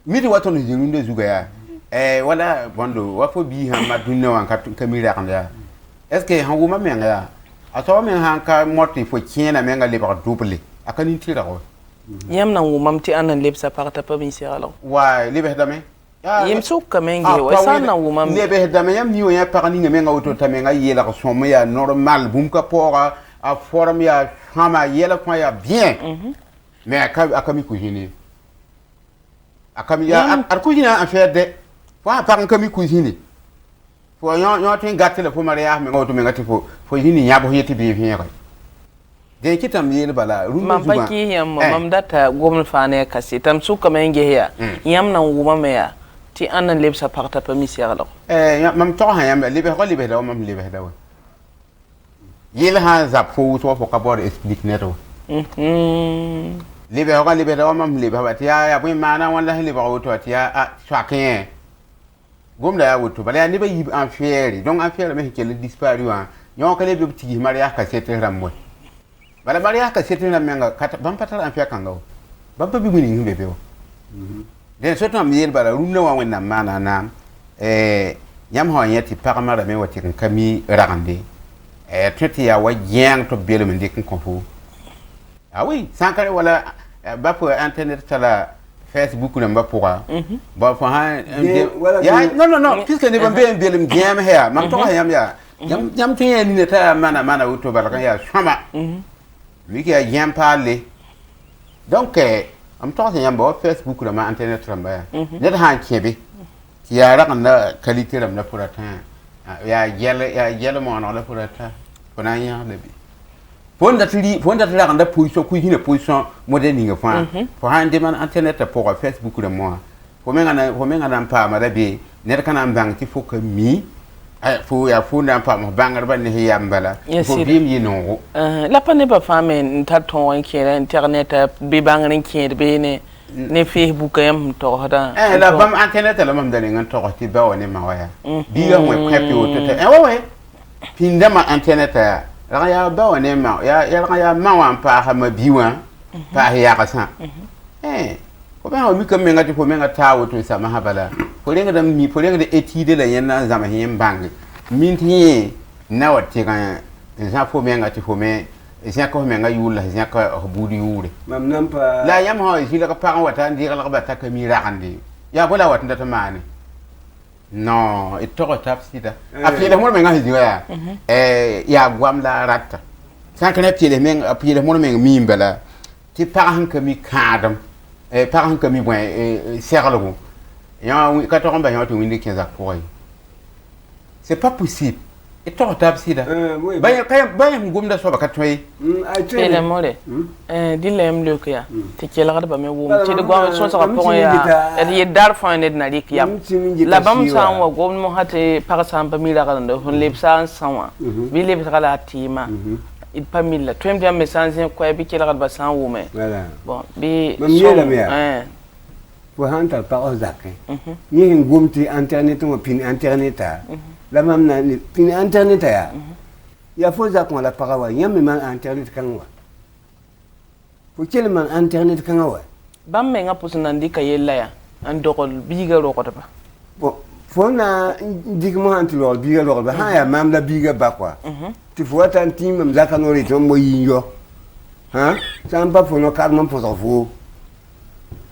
C: midi wato no jingunde zuga ya wala bondo wafo bi ha madunne wan ka kamira kan ya est-ce que han wuma menga ya aso men han ka moti fo kiena menga le ba double akani tira ko
A: yam nan wumam ti anan lebsa parta pa mi siralo
C: wa lebe dame
A: yim sukka menge wa sana wumam
C: lebe dame yam ni ya parani menga auto ta menga yela ko somme ya normal bum ka pora a forme ya fama yela ko ya bien mais akami cuisine akami ya ar cuisine en fait de fo par akami cuisine fo yo tin gatte fo maria me ngoto me ngati fo yini nyabo yeti be bien ko de kitam yel bala
A: rumba zuba mapaki yam mam data gomul fane kasi tam suka menge ya yam nan wuma me ya ti anan lebsa parta pa mi siralo
C: mam to ha yam libe da mam libe da yel ha za fo so fo ka bor explique neto libe da mam libe ba ti ya bu mana wallahi libe auto ti ya chacun gomda ya wuto bala ya ni ba yi en fieri donc en fieri me kele disparu an nyon kale be ti maria ka sete rammo bala maria ka sete na menga kata bam patal en fieri kango bam pa bi buni ngbe be den soto am yel bala rumna wa wenna mana na yam ho yeti paramara me wati kan kami ragande tete ya wa yang to bele men dik konfu ah oui sankare wala ba pour internet tala Facebook namba pourra ba fa ha ya non puisque ne ban be belim game here mam to yam ya yam tin ni ta mana auto bala kan ya shama mi ki ya yam parler donc am to yam ba Facebook la ma internet ramba ya net ha kebe ki ya ra kan na qualité ram na pour atteindre ya yele mo na la pour atteindre kona ya le bi fonda tili kan da position ku hine position moderne nga fa for hande man internet pour Facebook de moi fo menga na pa ma da be net kana mbang ti fo ka mi fo ya fo na pa mo bangar ba ne ya mbala fo bim yi no
A: la pa ne ba fa men ta ton ke internet be bangarin ke be ne Facebook yam to hada
C: la bam internet la mam da ne ngan to ti ba woni ma waya bi ga mo krepi o to we pinda ma internet ya ba woni ma ya ma wan pa ha ma biwa pa ya ka sa ko ba mi kam menga ti fo menga tawo to sa ma habala ko lenga da mi fo lenga da etide la yenna zama hin bang min ti na wati kan za fo menga ti fo me sia ko menga yula sia ko budi yure
B: mam nam pa
C: la yam ho si la ka pa wata ndi la ba ta ka mi ra andi ya bola wat ndata mani non et to tap sida après le mo menga hi ya ya gwam la ratta san kan apie le menga après le mo menga mi mbala ti pa han ka mi kadam par han ka mi bon serlo ya ka to ba ya to windi 15 pour c'est pas possible et to tap sida ba ya ngum da so ba ka toy
A: ele more dilem le ko ya te kela ba me wo ti de gwa so sa ko ya e dar fa ne na lik ya la bam san wa gom mo hate par san ba mi la kan do hon le san san wa bi le ba la tima il pas mille twem dia message ko bi kela ba san wo me bon bi
B: so fo hanta pa o zaké ni ngum ti internet mo pin internet la mam na pin internet ya fo za ko la parawa yam man internet kan wa fo kel man internet kan wa
A: bam me nga pusuna ndika yella ya andokol biga rokota ba
B: bon fo na ndigmo anti lo biga lo ba ha ya mam la biga ba kwa ti fo tan tim mam za kan ori to mo yinyo ha samba fo no kar mam po fo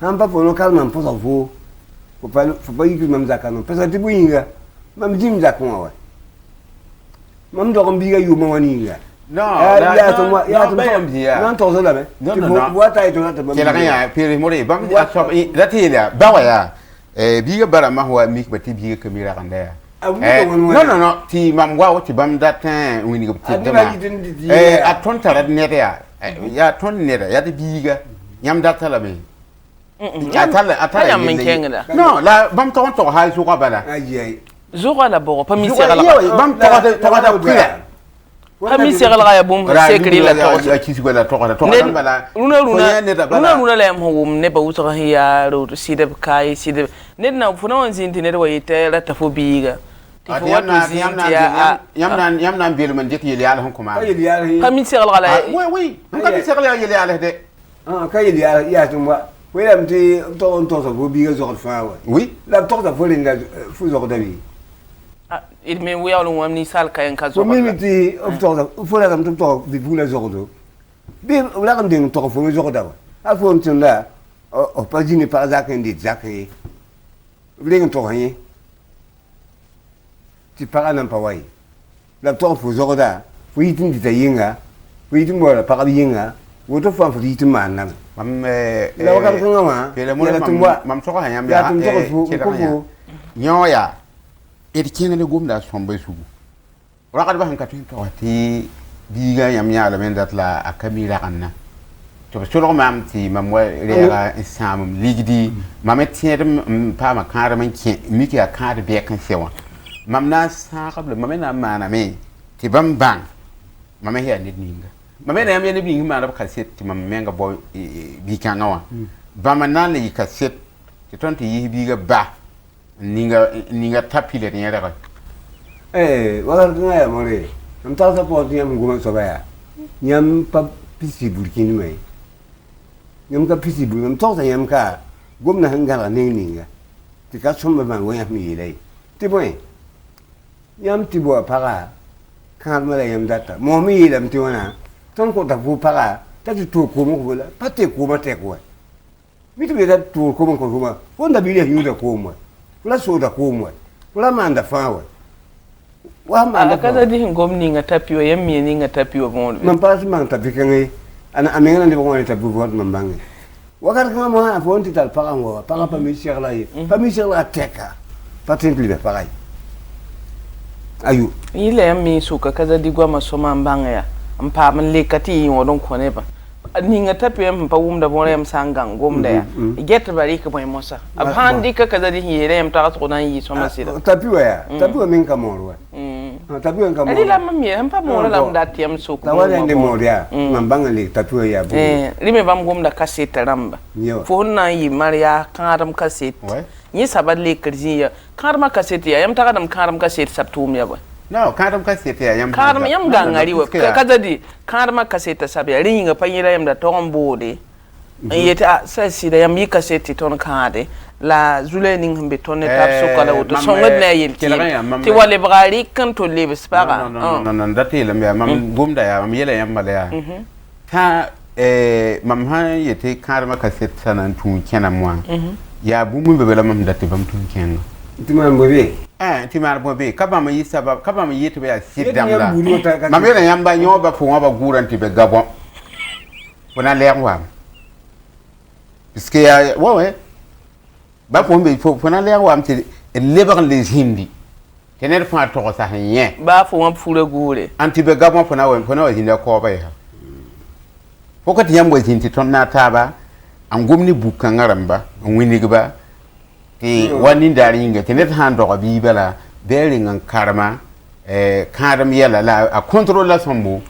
B: hamba fo no kar mam po fo fo pa yi mam za kan pesa ti bu yinga mam jim za ko wa mam do ko biga yu mo wani nga ya to non to so la me ti bo wa ta to na to
C: ke la ya pere more bam ya so da ti ya ba wa ya biga bara ma wa mi ba ti biga kamera kan da ya no ti mam wa ti bam da tan wini ko ti da a ton tara ne da ya ton ne da ya ti biga nyam da ta la me ya ta la
A: min kenga
C: no la bam to ha so ko bala
A: Zora la bo pa mi sera la
C: bam to da kula
A: pa mi sera la ya bom sekri la to
C: ki sigwa la to bala
A: una la mo ne ba usa ya ro sida kai sida ne na funa wan zinti ne wa ita la ta fo biga ti fo wato zinti ya
C: yam na bil man jeki yeli ala hon kuma
A: pa mi sera la
C: oui ka mi sera la yeli ala de
B: ka yeli ala ya tumba wela mti to so fo biga zo fa wa
C: oui
B: la to da fo linda fu zo da bi
A: il me wuya lu wam ni sal kayen ka zo
B: ko miniti fo la kam to bi bu la zo do bi la kam ding to fo zo da a fo ntunda o pa jini pa za kan dit zakai bling to hani ti para nan pa wai la to fo zo da fo yitin dit yinga fo yitin mo la pa bi yinga wo to fo yitin man nan
C: mam
B: la wa kan ngama
C: pele mo mam to ha yam ya
B: ko
C: nyoya et kenga le gomda sombe sugu wala ba han katin to ti biga yam ya la men dat la akamira kanna to so lo mam ti mam wa rega sam ligdi mamet tiedem pa ma kare man ki mi ki akare be kan sewa mam na sa qabla mam na mana me ti bam bang mam he nit ninga mam na yam ya ni ma na kaset ti mam menga boy bi kan ngawa bam na le kaset ti ton ti yi biga ba ninga tapile ni yara
B: wala ngaya more am ta sa po nyam nguma so baya nyam pa pisi burkini mai nyam ka pisi bur nyam to sa nyam ka gomna hangala ninga ti ka somba man wo yam mi dai ti boy nyam ti bo para kan mala yam data mo mi lam ti wana ton ko ta bu para ta ti to ko mo ko la pa te ko ma te ko mi tu da tu ko mon ko ma wanda bi le yuda ko mo la so da ko mo la manda fawa wa manda
A: kaza di ngomni nga tapiwa yammi ni nga tapiwa bon
B: man pas man tapika ngai ana amenga ndi bon tapu vot man bangi wakati kama mwa fonti tal parango para pa mi la yi pa mi la teka patent libe parai ayu
A: ile yammi suka kaza di gwa masoma mbanga ya mpa man lekati yi wodon ko ne ba ni nga tapiwa mpa wumda bon yam sangang gomda ya get bari ka moy mosa abhandi ka kaza di yere yam ta ko nan yi soma sida
B: tapiwa min ka morwa tapiwa ka morwa
A: ali la mamie mpa morwa la mdati yam suka
B: tawale ndi morya mambanga le tapiwa ya bu
A: rime bam gomda kaseta ramba fo na yi mariya karam kaset ni sabat le kirjiya karma kaset ya yam ta kadam karam kaset sabtum ya ba
C: no karam kaset ya yam
A: karam yam gangari wa kaza di karma kaset sabya ringa panyira yam da tombode yeta sa sida yam yi kaset ton kade la zule ning hambe ton ne tap so kala woto songad na yel ti wale brari kan to le bespara
C: non dati le mam gumda ya mam yele yam mala ya ta mam ha yete karma kaset sanan tun kenan moi ya bumu be bela mam dati bam tun kenan
B: timan bobe
C: timar bobe kaba ma yisaba kaba ma yete be sidam la mam yele yam ba nyoba fu ba guranti be gabon wona lewa iske ya wawe ba ko be fona lewa am te lebar les hindi tener fa to sa hanye
A: ba fo am fure gure
C: anti be gabon fona wa hinda ko ba ya fokati yam bo hinti ton na taba an gumni bukan ngaramba an wini gba ti wani daringa tener han do bi bala berin an karma karam yala la a control la sombo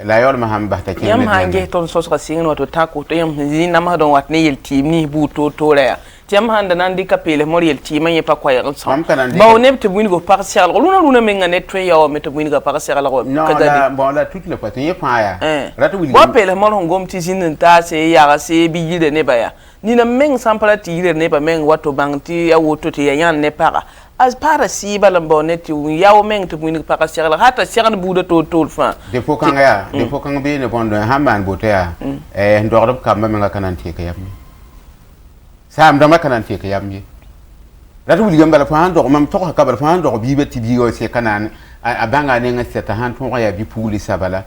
C: la yor ma ham bahta ken
A: yam hange ton sos ka singin wato tako to yam ni na ma don wat ne yel team ni bu to ya jam handa nan di kapele mor yel team ye pa kwa yel so ba on ne te buini go partial luna menga ne to ya o me te buini go partial go
C: kadali bon la toute le pote ye pa ya ratu wi
A: ba pele mor ngom ti zinin ta se ya ga se bi yide ne ba ya ni na meng sampala ti yide ne ba meng wato bangti ya woto te yan ne para as para si balam boneti yaw meng to buini pa partial hata siran buda to fa
C: de fo kan ya de fo kan be ne bondo hamban bote ya ndorop kam ma nga kanan te ka yam sam da makanan te ka yam ratu wi gamba la fa hando mam to ka ba fa hando bi beti bi o se kanan abanga ne nga seta han to ya bi puli sabala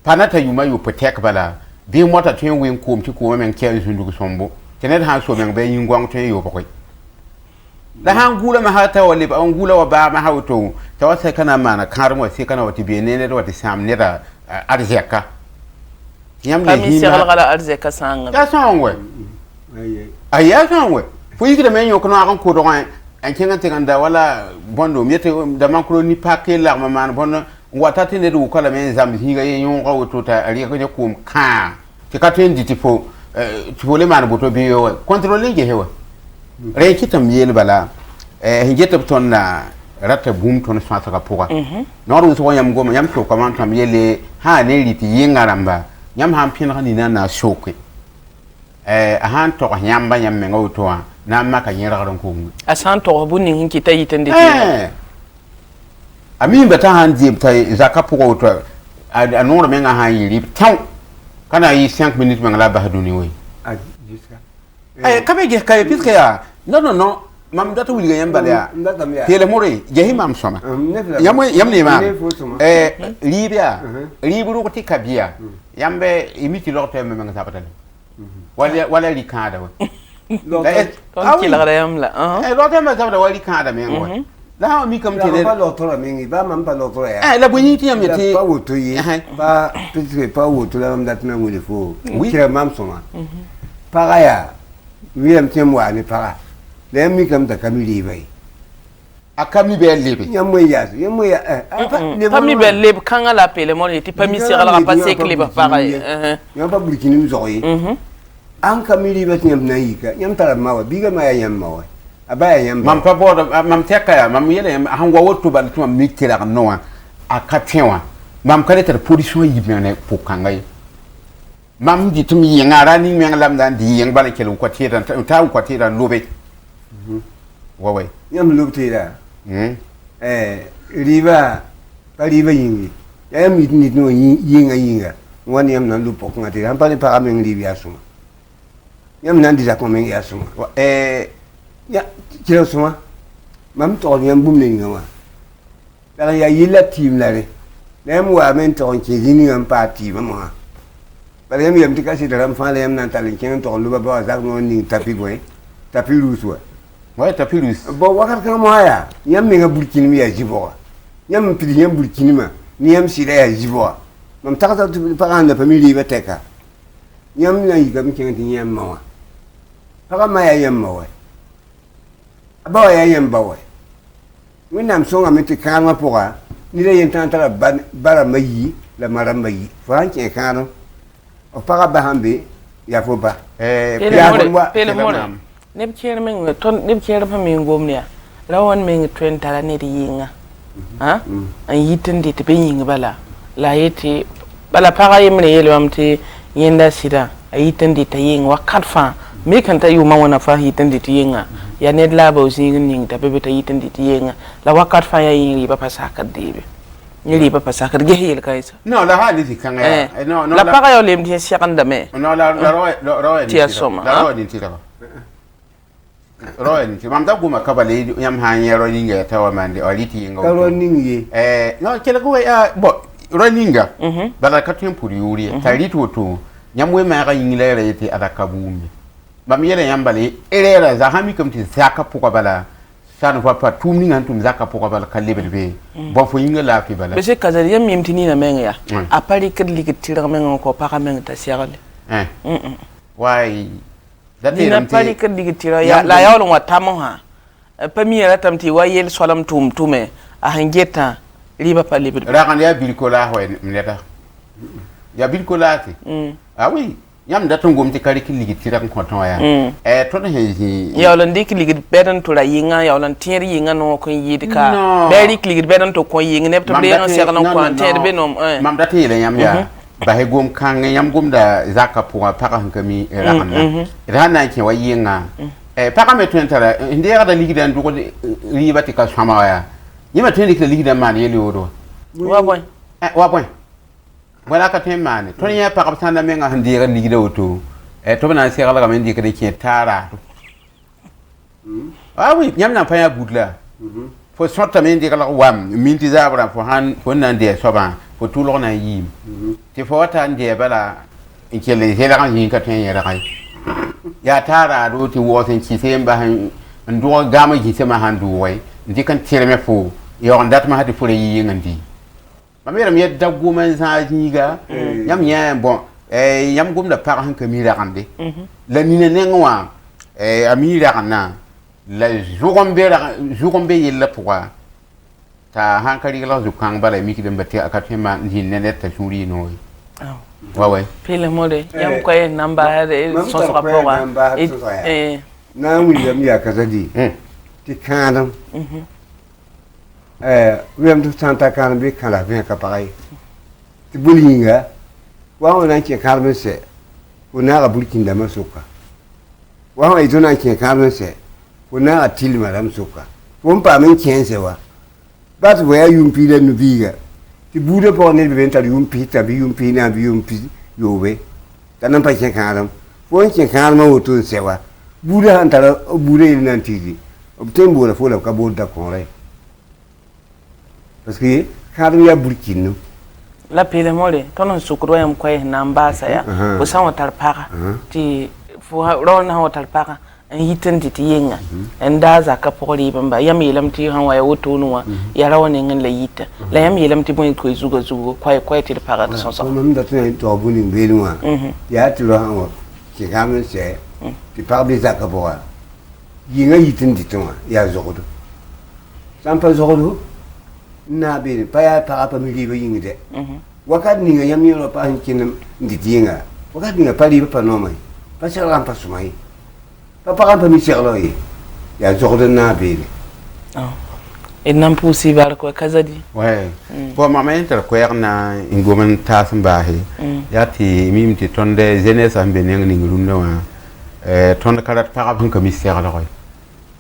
C: panata yuma yo potek bala bi mota twen wen kom ti ko men ke zundu sombo tenet han so men be yingwang twen yo bokoy da han gula ma hata wali ba gula wa ba ma hawto ta wasa kana mana karmo sai kana wati be ne da wati sam ne da arzeka yam le
A: hima mi gala arzeka sanga
C: ya sangwe ayya sangwe fu yi da men yo kono akon ko do an kenga te ganda wala bondo mi te da man ko ni pakke la ma man bondo wata te ne du kala men zam hinga ye yon ko to ta ari ko ne kum ka ti ka ten di tipo le man boto bi yo contrôler ge hewa re kitam yel bala hinjeta ton na rata bum ton swata ka poka no so yam goma yam to comment tam yele ha ne riti yingaramba yam han pin ni na shoke han to yamba yam me ngoto na maka yira ran ko
A: asan to bunin hinki tayi tande
C: amin bata han jib tay zakapo ko to anoro me nga han yiri taw kana yi 5 minutes me ngala ba duni we kabe ge kay piske ya non mam data wuli yamba ya tele more jehi mam soma yam ne ma libya libru ko tikabia yambe imiti lorto me nga sabata wala li kada
A: ton kila ga yam la
C: lorto me sabata wali kada me ngo la mi kam tele
B: ba lorto la mingi ba mam ba lorto ya
C: la boni ti yam yete
B: ba woto yi ba piske pa woto la mam data na wuli fo kira mam soma para ya William Temwa ni para. Le mi kam ta kamili bai.
C: Akami be lebe.
B: Yamwe ya.
A: Pami be lebe kanga la pele mo ti pami si ala pa se kle ba para.
B: Yam pa burkini mzoyi. An kamili ba nyam na yika. Yam tara mawa biga ma ya yam mawa. Abaya yam.
C: Mam pa bodo mam teka ya mam yele han wa wotu ba tuma mikira no akatenwa. Mam kale ter position yibene pokangay. Mam di tumi yengara ni men lam dan di yeng bala kelu ko tira ta ko tira lobe wawe
B: yam lobe tira riba yingi yam ni no yinga wani yam nan lu pok ngati am pa men libya suma yam nan di ko men ya suma ya kilo suma mam to yam bum ne ngwa dala ya yilla tim la re nem wa men to ke jini yam parti mama bare yam ti kasi daram fa yam nan talin ken to lu ba za no ni tapi boy tapi rusu
C: wa tapi rus
B: bo wakar kan mo haya yam me ngabulkin mi ya jibo yam pili yam bulkin ma ni yam sida ya jibo mam takata paranda famille beteka yam na yiga mi ken ti yam ma wa ma ya yam ma wa ba ya yam ba wa winam songa meti kama poa ni le yentanta bara mayi la mara mayi franche kano o para bahambe ya fo ba
A: pele mo neb ker men ton neb ker pa men gomnia lawan men twen tala ne di yinga ha an yitende te be yinga bala la yete bala para yemne yele amte yenda sida ayitende te yinga wakat fa me kan ta yu ma wona fa yitende te yinga ya ned la ba usin ning ta bebe ta yitende te yinga la wakat fa ya yinga ba pasaka debe ni ba pasaka ge yel kaisa
C: no la hali ti kan ya no
A: la para yo lem ti shakanda me
C: no la ro
A: ti asoma
C: la ro ni ti la ro ni ti mam da guma kabale yam ha nyero ninga ta wa mande aliti ngo
B: ro ningi
C: no kela go ya bo ro ninga bala ka tem puri yuri ta rito to nyamwe ma ga yingile re ti ada kabumi mam yele yambale erera za hami kam ti saka poko bala sanu papa tumni ngantum zaka poko bala kalibel be bo fo yinga la fi bala
A: be se kazari yam mimtini na menga a pari kedli ke tira menga ko pa ka menga ta siagale
C: why that
A: dina pari kedli ke tira ya la yawlo watamo ha pa mi yara tamti wa yel solam tume a hangeta riba pa libel
C: rakan ya bilkola ho mleta ya bilkola ti ah oui yam da tongom ti kari ki ligi tira ko ton ya ton he
A: ya lan dik ligi bedan to la yinga ya lan tier yinga no ko yidi ka beri ligi bedan to ko yinga ne to be no se kan ko ter be no
C: mam da ti le yam ya ba he gom kan yam gom da zaka po pa ka hankami rakan rana ke wa yinga pa ka me tun tara inde ya da ligi dan do ko riba ti ka sama ya yima tun ligi ligi dan man yeli odo
A: wa boy
C: wala ka tem mane to nya pa ka tanda menga handira ni gida oto to bana se gala men di ka de ki tara ah oui nyam na pa ya budla fo sorta men di kala wam minti zabra fo han fo nan de soba fo tulo na yim ti fo ta ndi bala inkele hela kan yin ka ten ya kai ya tara do ti wo sen ki semba han ndo gama ki sema han du wai ndi kan tere me fo yo ndat ma hadi fo re yi ngandi mamera mi yadda gomen sa jiga yam nya bon yam gum da par han kamira kande la ni ne ngwa amira kana la jugombe yella pourquoi ta han kali la zukang bala mi ki dem bati akatema ni ne ta shuri no ouais
A: pile mode yam ko en namba so so rapport
B: na William ya kazadi ti kanam wem du santa kan be kala be ka parai ti bulinga wa wona ke kalme se wona ga bulkin da masuka wa wa idona ke kalme se wona ga tilma da masuka won pa men kense wa bat wa yumpi da nubiga ti bude po ne be entar yumpi ta bi yumpi na bi yumpi yobe tanan pa ke kalam won ke kalma woto se wa bude antara bude nan tiji obten bo la fo la ka bo da kon rai parce que kadri ya burkinu
A: la pele mole tonon sukuro yam koy nambasa ya ko sawo tarpaka ti fo ron ha tarpaka en yitandi ti yenga en daza ka pori bamba yam yelam ti han wa woto nuwa ya rawone ngen la yita la yam yelam ti boy koy zugo koy ti paraka son so
B: même da tin to buni belwa ya ti ro han ki gamen se ti parle zaka boa yinga yitandi to ya zogodo sampa zogodo na be pa ya pa mi liba yingde wakat ni nga yam yoro pa hinkin ndidinga wakat ni nga pa liba pa no mai pa sera pa sumai pa mi serlo yi ya zogodo na be
A: et nan pousi bar ko kazadi
C: ouais bo mama inter ko yarna ingomen tasmbahi yati mimti tonde jeunesse ambe nengi ngulunda wa tonde kalat pa ka mi serlo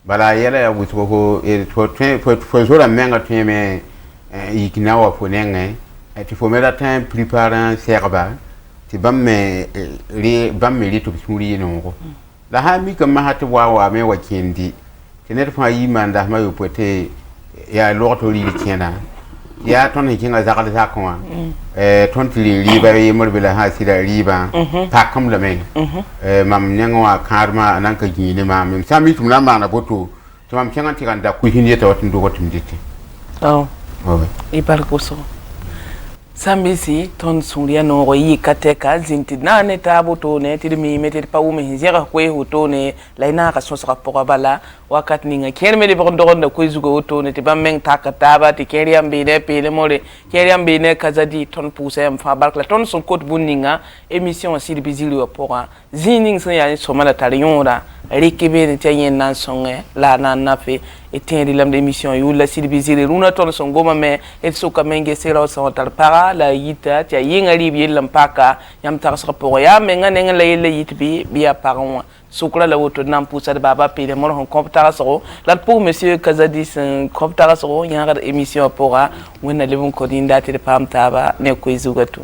C: bala yela ya wuto ko e to so la menga teme yikina wa fonenge ti fo mera temps préparant serba ti bamme li to suri no ko la ha mi kam ma hatu wa me wa kendi tenet fa yi manda ma yo pote ya loto li kena ya ton hinga zakal zakwa ton tili riba yi murbila ha sida riba pakam la men mam nyangwa karma nan ka gine ma mem sami tum na mana boto to mam kengan tiganda ku hinye ta watin do watum dite
A: i parcours sambisi ton suria no yi kateka zinti nane tabu to ne tidmi mete pa umi hinzira kwe huto ne laina ka sosa poka bala wakat ninga kerme de bondo da ko zugo to ne tiba meng takataba ti keriam be ne pele more keriam be ne kazadi ton pousse am fa barkla ton son code buninga émission si bizili wa pora zining san ya somala tariyora rekebe ne tayen nan songe la na nafe etindi lam de émission yu la si bizili runa ton son goma me et so ka menge sera so tar para la yita tia yinga libi lam paka yam tar so pora ya menga nenga la yitbi biya paron sukra la woto nan poussa de baba pele mo hon compta so la pour monsieur Kazadi sen compta so yanga émission pora wona lebon ko dinda te pam taba ne ko izugatu